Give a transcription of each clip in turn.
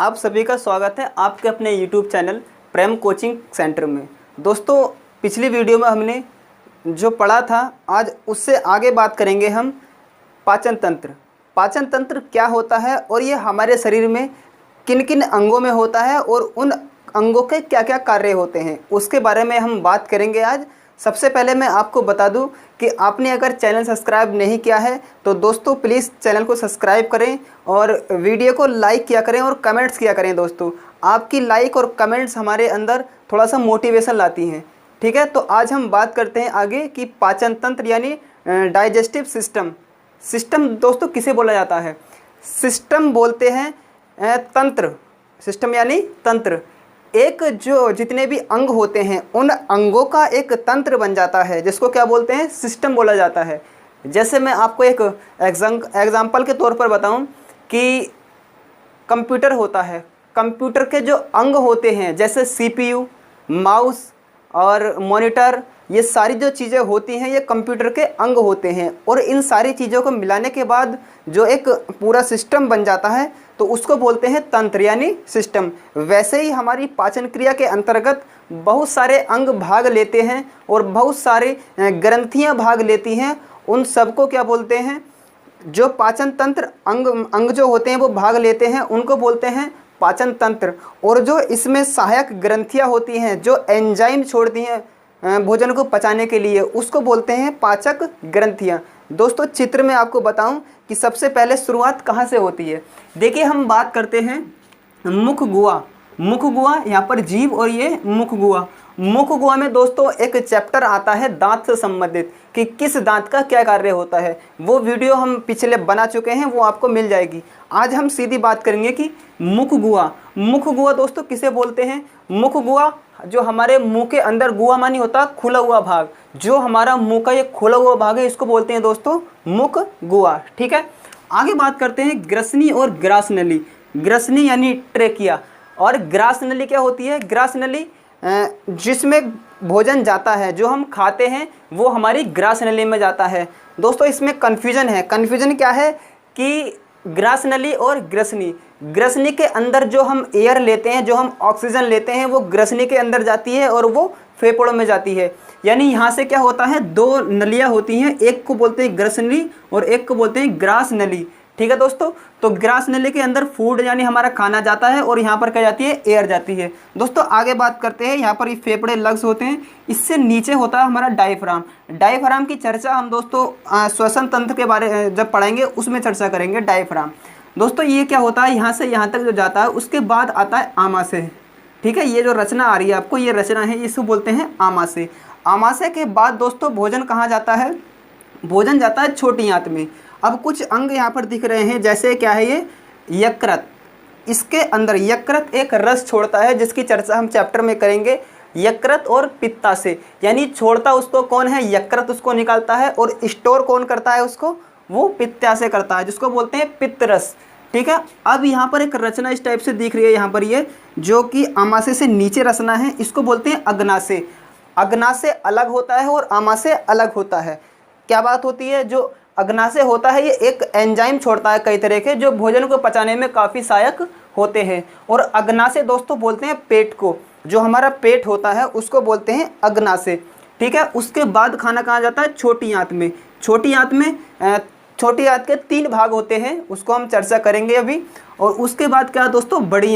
आप सभी का स्वागत है आपके अपने YouTube चैनल प्रेम कोचिंग सेंटर में। दोस्तों, पिछली वीडियो में हमने जो पढ़ा था आज उससे आगे बात करेंगे हम पाचन तंत्र। पाचन तंत्र क्या होता है और ये हमारे शरीर में किन किन अंगों में होता है और उन अंगों के क्या क्या कार्य होते हैं उसके बारे में हम बात करेंगे आज। सबसे पहले मैं आपको बता दूं कि आपने अगर चैनल सब्सक्राइब नहीं किया है तो दोस्तों प्लीज़ चैनल को सब्सक्राइब करें और वीडियो को लाइक किया करें और कमेंट्स किया करें। दोस्तों, आपकी लाइक और कमेंट्स हमारे अंदर थोड़ा सा मोटिवेशन लाती हैं। ठीक है, तो आज हम बात करते हैं आगे कि पाचन तंत्र यानी डाइजेस्टिव सिस्टम दोस्तों किसे बोला जाता है? सिस्टम बोलते हैं तंत्र। सिस्टम यानी तंत्र। एक जो जितने भी अंग होते हैं उन अंगों का एक तंत्र बन जाता है जिसको क्या बोलते हैं? सिस्टम बोला जाता है। जैसे मैं आपको एक एग्जाम्पल के तौर पर बताऊं कि कंप्यूटर होता है। कंप्यूटर के जो अंग होते हैं जैसे CPU, माउस और मॉनिटर, ये सारी जो चीज़ें होती हैं ये कंप्यूटर के अंग होते हैं और इन सारी चीज़ों को मिलाने के बाद जो एक पूरा सिस्टम बन जाता है तो उसको बोलते हैं तंत्र यानी सिस्टम। वैसे ही हमारी पाचन क्रिया के अंतर्गत बहुत सारे अंग भाग लेते हैं और बहुत सारे ग्रंथियां भाग लेती हैं। उन सबको क्या बोलते हैं? जो पाचन तंत्र अंग जो होते हैं वो भाग लेते हैं उनको बोलते हैं पाचन तंत्र। और जो इसमें सहायक ग्रंथियां होती हैं जो एंजाइम छोड़ती हैं भोजन को पचाने के लिए उसको बोलते हैं पाचक ग्रंथियां। दोस्तों, चित्र में आपको बताऊं कि सबसे पहले शुरुआत कहाँ से होती है। देखिए, हम बात करते हैं मुख गुहा, यहाँ पर जीभ और ये मुख गुहा में दोस्तों एक चैप्टर आता है दांत से संबंधित कि किस दांत का क्या कार्य होता है। वो वीडियो हम पिछले बना चुके हैं, वो आपको मिल जाएगी। आज हम सीधी बात करेंगे कि मुख गुहा दोस्तों किसे बोलते हैं? मुख गुहा जो हमारे मुंह के अंदर, गुहा मानी होता खुला हुआ भाग, जो हमारा मुंह का ये खुला हुआ भाग है इसको बोलते हैं दोस्तों मुख गुहा। ठीक है, आगे बात करते हैं ग्रसनी और ग्रास नली। ग्रसनी यानी ट्रेकिया और ग्रास नली क्या होती है? ग्रास नली जिसमें भोजन जाता है, जो हम खाते हैं वो हमारी ग्रास नली में जाता है। दोस्तों, इसमें कन्फ्यूजन है। कन्फ्यूजन क्या है कि ग्रास नली और ग्रसनी के अंदर जो हम एयर लेते हैं, जो हम ऑक्सीजन लेते हैं वो ग्रसनी के अंदर जाती है और वो फेफड़ों में जाती है। यानी यहाँ से क्या होता है, दो नलियाँ होती हैं, एक को बोलते हैं ग्रसनी और एक को बोलते हैं ग्रास नली। ठीक है दोस्तों, तो ग्रास नली के अंदर फूड यानी हमारा खाना जाता है और यहाँ पर क्या जाती है? एयर जाती है। दोस्तों, आगे बात करते हैं, यहाँ पर ये फेफड़े लग्स होते हैं, इससे नीचे होता है हमारा डायफ्राम की चर्चा हम दोस्तों श्वसन तंत्र के बारे जब पढ़ेंगे उसमें चर्चा करेंगे। डायफ्राम दोस्तों ये क्या होता है? यहाँ से यहाँ तक जो जाता है उसके बाद आता है आमाशय। ठीक है, ये जो रचना आ रही है आपको, ये रचना है, इसको बोलते हैं आमाशय। आमाशय के बाद दोस्तों भोजन कहाँ जाता है? भोजन जाता है छोटी आंत में। अब कुछ अंग यहाँ पर दिख रहे हैं, जैसे क्या है ये? यकृत। इसके अंदर यकृत एक रस छोड़ता है जिसकी चर्चा हम चैप्टर में करेंगे। यकृत और पित्ताशय यानी छोड़ता उसको कौन है? यकृत उसको निकालता है और स्टोर कौन करता है उसको? वो पित्ताशय करता है, जिसको बोलते हैं पित्तरस। ठीक है, अब यहाँ पर एक रचना इस टाइप से दिख रही है, यहाँ पर ये जो कि आमाशय से नीचे रचना है, इसको बोलते हैं अग्नाशय। अग्नाशय अलग होता है और आमाशय अलग होता है। क्या बात होती है? जो अग्नाशय होता है ये एक एंजाइम छोड़ता है कई तरह के जो भोजन को पचाने में काफ़ी सहायक होते हैं। और अग्नाशय दोस्तों बोलते हैं पेट को, जो हमारा पेट होता है उसको बोलते हैं अग्नाशय। ठीक है, उसके बाद खाना कहाँ जाता है? छोटी आंत में। छोटी आंत के 3 भाग होते हैं, उसको हम चर्चा करेंगे अभी। और उसके बाद क्या है दोस्तों? बड़ी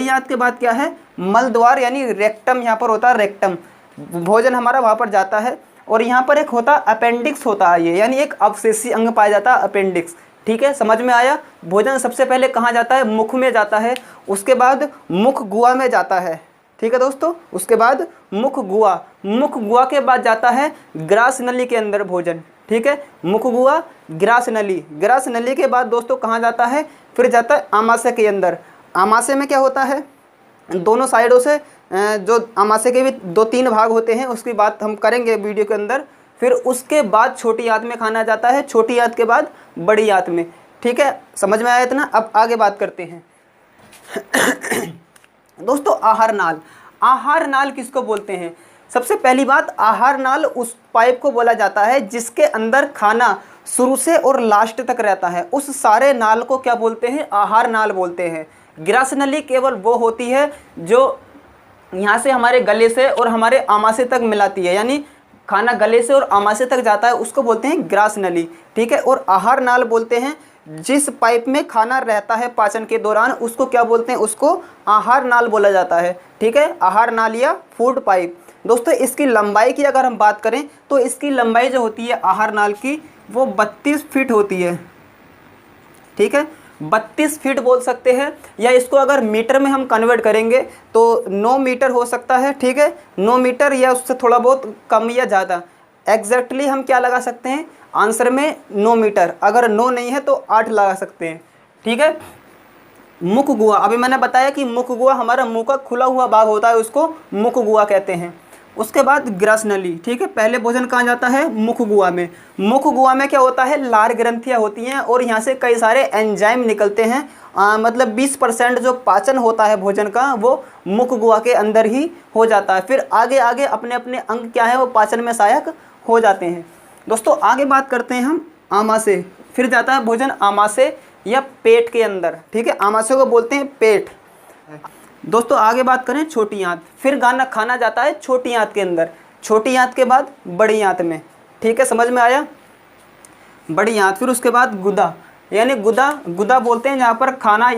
आंत के बाद क्या है? मलद्वार यानी रेक्टम, यहाँ पर होता है रेक्टम, भोजन हमारा वहाँ पर जाता है। और यहाँ पर एक होता अपेंडिक्स होता है, ये यानी एक अवशेषी अंग पाया जाता है अपेंडिक्स। ठीक है, समझ में आया? भोजन सबसे पहले कहाँ जाता है? मुख में जाता है, उसके बाद मुख गुहा में जाता है। ठीक है दोस्तों, उसके बाद मुख गुहा के बाद जाता है ग्रास नली के अंदर भोजन। ठीक है, मुख गुहा, ग्रास नली के बाद दोस्तों कहाँ जाता है? फिर जाता है आमाशय के अंदर। आमाशय में क्या होता है? दोनों साइडों से जो आमाशय के भी 2-3 भाग होते हैं, उसकी बात हम करेंगे वीडियो के अंदर। फिर उसके बाद छोटी आंत में खाना जाता है, छोटी आंत के बाद बड़ी आंत में। ठीक है, समझ में आया इतना? अब आगे बात करते हैं दोस्तों आहार नाल किसको बोलते हैं? सबसे पहली बात, आहार नाल उस पाइप को बोला जाता है जिसके अंदर खाना शुरू से और लास्ट तक रहता है। उस सारे नाल को क्या बोलते हैं? आहार नाल बोलते हैं। ग्रासनली केवल वो होती है जो यहाँ से हमारे गले से और हमारे आमाशय तक मिलाती है, यानी खाना गले से और आमाशय तक जाता है, उसको बोलते हैं ग्रासनली। ठीक है, और आहार नाल बोलते हैं जिस पाइप में खाना रहता है पाचन के दौरान, उसको क्या बोलते हैं, उसको आहार नाल बोला जाता है। ठीक है, आहार नाल या फूड पाइप। दोस्तों इसकी लंबाई की अगर हम बात करें तो इसकी लंबाई जो होती है आहार नाल की वो 32 फीट होती है। ठीक है, 32 फीट बोल सकते हैं, या इसको अगर मीटर में हम कन्वर्ट करेंगे तो 9 मीटर हो सकता है। ठीक है, 9 मीटर या उससे थोड़ा बहुत कम या ज़्यादा। एग्जैक्टली हम क्या लगा सकते हैं आंसर में 9 मीटर, अगर 9 नहीं है तो 8 लगा सकते हैं। ठीक है, मुख गुहा, अभी मैंने बताया कि मुख गुहा हमारा मुंह का खुला हुआ भाग होता है, उसको मुख गुहा कहते हैं। उसके बाद ग्रासनली। ठीक है, पहले भोजन कहाँ जाता है, मुख गुहा में। मुख गुहा में क्या होता है, लार ग्रंथियाँ होती हैं और यहाँ से कई सारे एंजाइम निकलते हैं। मतलब 20% जो पाचन होता है भोजन का वो मुख गुहा के अंदर ही हो जाता है। फिर आगे आगे अपने अपने अंग क्या है वो पाचन में सहायक हो जाते हैं। दोस्तों आगे बात करते हैं हम आमाशय। फिर जाता है भोजन आमाशय या पेट के अंदर। ठीक है, आमाशय को बोलते हैं पेट। दोस्तों आगे बात करें छोटी आंत। फिर खाना जाता है छोटी आंत के अंदर, छोटी आंत के बाद बड़ी आंत में। ठीक है, समझ में आया, बड़ी आंत। फिर उसके बाद गुदा, यानी गुदा बोलते हैं जहाँ पर खाना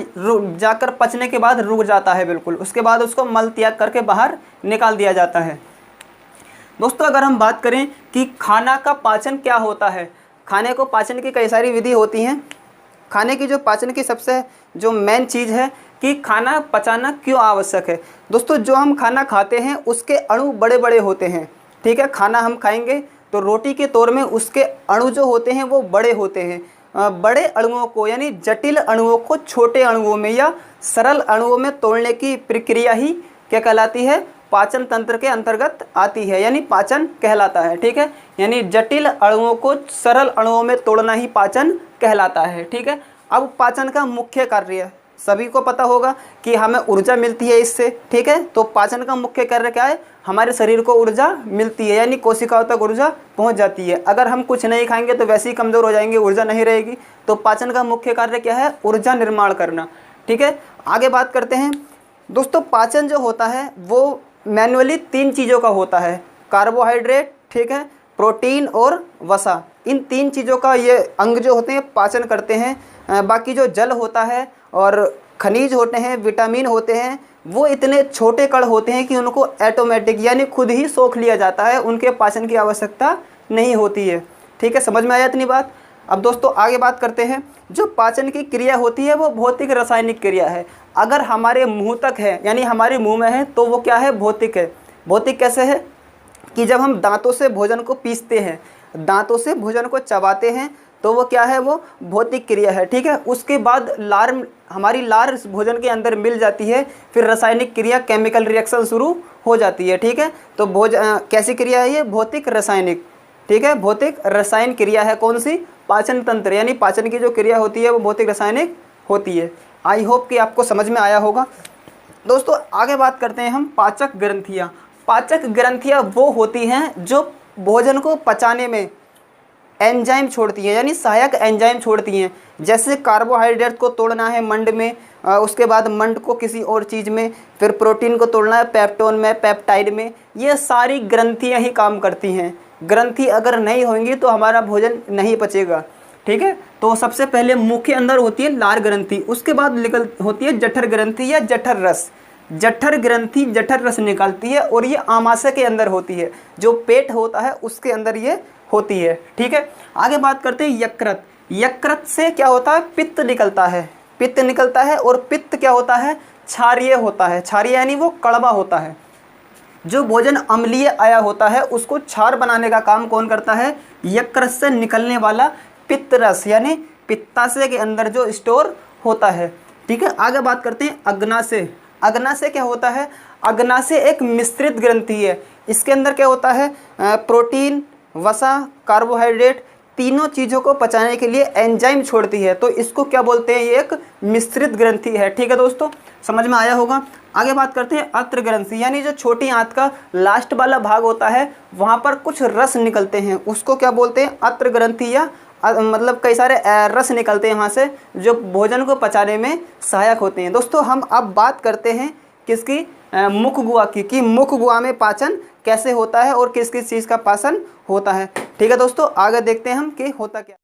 जाकर पचने के बाद रुक जाता है बिल्कुल, उसके बाद उसको मल त्याग करके बाहर निकाल दिया जाता है। दोस्तों अगर हम बात करें कि खाना का पाचन क्या होता है, खाने को पाचन की कई सारी विधि होती हैं। खाने की जो पाचन की सबसे जो मेन चीज़ है कि खाना पचाना क्यों आवश्यक है। दोस्तों जो हम खाना खाते हैं उसके अणु बड़े बड़े होते हैं। ठीक है, खाना हम खाएंगे तो रोटी के तौर में उसके अणु जो होते हैं वो बड़े होते हैं। बड़े अणुओं को यानी जटिल अणुओं को छोटे अणुओं में या सरल अणुओं में तोड़ने की प्रक्रिया ही क्या कहलाती है, पाचन तंत्र के अंतर्गत आती है, यानी पाचन कहलाता है। ठीक है, यानी जटिल अणुओं को सरल अणुओं में तोड़ना ही पाचन कहलाता है। ठीक है, अब पाचन का मुख्य कार्य सभी को पता होगा कि हमें ऊर्जा मिलती है इससे। ठीक है, तो पाचन का मुख्य कार्य क्या है, हमारे शरीर को ऊर्जा मिलती है, यानी कोशिकाओं तक ऊर्जा पहुंच जाती है। अगर हम कुछ नहीं खाएंगे तो वैसे ही कमज़ोर हो जाएंगे, ऊर्जा नहीं रहेगी। तो पाचन का मुख्य कार्य क्या है, ऊर्जा निर्माण करना। ठीक है, आगे बात करते हैं। दोस्तों पाचन जो होता है वो मैनुअली 3 चीज़ों का होता है, कार्बोहाइड्रेट, ठीक है, प्रोटीन और वसा। इन 3 चीज़ों का ये अंग जो होते हैं पाचन करते हैं। बाकी जो जल होता है और खनिज होते हैं, विटामिन होते हैं, वो इतने छोटे कण होते हैं कि उनको ऑटोमेटिक यानी खुद ही सोख लिया जाता है, उनके पाचन की आवश्यकता नहीं होती है। ठीक है, समझ में आया इतनी बात। अब दोस्तों आगे बात करते हैं। जो पाचन की क्रिया होती है वो भौतिक रासायनिक क्रिया है। अगर हमारे मुंह तक है यानी हमारे मुंह में है तो वो क्या है, भौतिक है। भौतिक कैसे है कि जब हम दांतों से भोजन को पीसते हैं, दांतों से भोजन को चबाते हैं तो वो क्या है, वो भौतिक क्रिया है। ठीक है, उसके बाद हमारी लार भोजन के अंदर मिल जाती है, फिर रासायनिक क्रिया केमिकल रिएक्शन शुरू हो जाती है। ठीक है, तो कैसी क्रिया है ये, भौतिक रासायनिक। ठीक है, भौतिक रसायन क्रिया है कौन सी, पाचन तंत्र, यानी पाचन की जो क्रिया होती है वो भौतिक रासायनिक होती है। आई होप कि आपको समझ में आया होगा। दोस्तों आगे बात करते हैं हम पाचक ग्रंथियाँ। पाचक ग्रंथियाँ वो होती हैं जो भोजन को पचाने में एंजाइम छोड़ती हैं, यानी सहायक एंजाइम छोड़ती हैं। जैसे कार्बोहाइड्रेट को तोड़ना है मंड में, उसके बाद मंड को किसी और चीज़ में, फिर प्रोटीन को तोड़ना है पेप्टोन में, पेप्टाइड में। ये सारी ग्रंथियाँ ही काम करती हैं। ग्रंथि अगर नहीं होंगी तो हमारा भोजन नहीं पचेगा। ठीक है, तो सबसे पहले मुंह के अंदर होती है लार ग्रंथि, उसके बाद होती है जठर ग्रंथि या जठर रस। जठर ग्रंथि जठर रस निकालती है और ये आमाशय के अंदर होती है, जो पेट होता है उसके अंदर ये होती है। ठीक है, आगे बात करते हैं यकृत। यकृत से क्या होता है, पित्त निकलता है, पित्त निकलता है। और पित्त क्या होता है, क्षारीय होता है। क्षारीय यानी वो कड़वा होता है। जो भोजन अम्लीय आया होता है उसको क्षार बनाने का काम कौन करता है, यकृत से निकलने वाला पित्त रस, यानी पित्ताशय के अंदर जो स्टोर होता है। ठीक है, आगे बात करते हैं अग्नाशय। अग्नाशय क्या होता है, अग्नाशय एक मिश्रित ग्रंथि है। इसके अंदर क्या होता है, प्रोटीन, वसा, कार्बोहाइड्रेट, तीनों चीज़ों को पचाने के लिए एंजाइम छोड़ती है। तो इसको क्या बोलते हैं, ये एक मिश्रित ग्रंथि है। ठीक है दोस्तों, समझ में आया होगा। आगे बात करते हैं अत्र ग्रंथि, यानी जो छोटी आंत का लास्ट वाला भाग होता है वहाँ पर कुछ रस निकलते हैं, उसको क्या बोलते हैं, अत्र ग्रंथि या मतलब कई सारे रस निकलते हैं वहाँ से जो भोजन को पचाने में सहायक होते हैं। दोस्तों हम अब बात करते हैं किसकी, मुख गुहा की, कि मुख गुहा में पाचन कैसे होता है और किस किस चीज़ का पाचन होता है। ठीक है दोस्तों, आगे देखते हैं हम कि होता क्या।